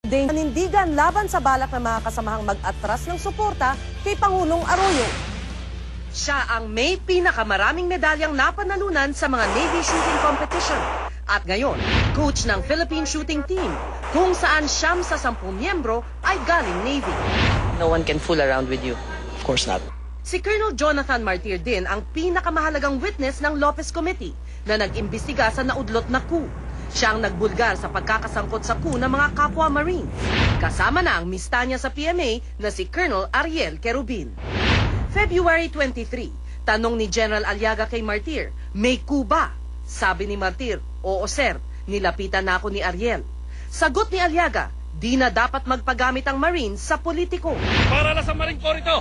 Panindigan laban sa balak ng mga kasamahang mag-atras ng suporta kay Pangulong Arroyo. Siya ang may pinakamaraming medalyang napanalunan sa mga Navy shooting competition. At ngayon, coach ng Philippine Shooting Team, kung saan 9 sa 10 miyembro ay galing Navy. No one can fool around with you. Of course not. Si Colonel Jonathan Martir din ang pinakamahalagang witness ng Lopez Committee na nag-imbestiga sa naudlot na coup. Siya ang nagbulgar sa pagkakasangkot sa coup ng mga kapwa Marines. Kasama na ang mista niya sa PMA na si Colonel Ariel Querubin. February 23, tanong ni General Aliaga kay Martir, may coup ba? Sabi ni Martir, oo sir, nilapitan na ako ni Ariel. Sagot ni Aliaga, di na dapat magpagamit ang Marines sa politiko. Para lang sa Marine Corps ito!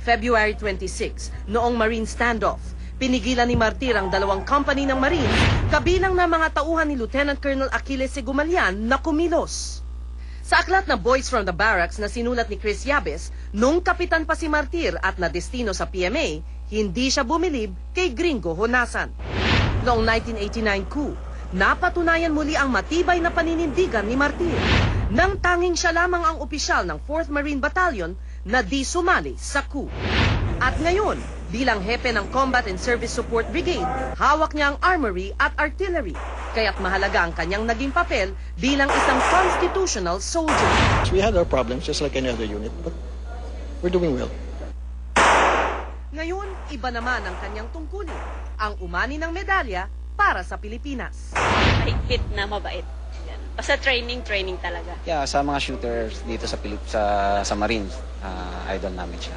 February 26, noong Marine standoff, pinigilan ni Martir ang 2 company ng Marines, kabilang na mga tauhan ni Lieutenant Colonel Achilles Segumalian na kumilos. Sa aklat na Boys from the Barracks na sinulat ni Chris Yabes, nung kapitan pa si Martir at nadestino sa PMA, hindi siya bumilib kay Gringo Honasan. Noong 1989 coup, napatunayan muli ang matibay na paninindigan ni Martir, nang tanging siya lamang ang opisyal ng 4th Marine Battalion na di sumali sa coup. At ngayon, bilang hepe ng Combat and Service Support Brigade, hawak niya ang armory at artillery. Kaya't mahalaga ang kanyang naging papel bilang isang constitutional soldier. We had our problems just like any other unit, but we're doing well. Ngayon, iba naman ang kanyang tungkulin, ang umani ng medalya para sa Pilipinas. Mahigpit na mabait. Yan. Basta training talaga. Yeah, sa mga shooters dito sa Marines, idol namin siya.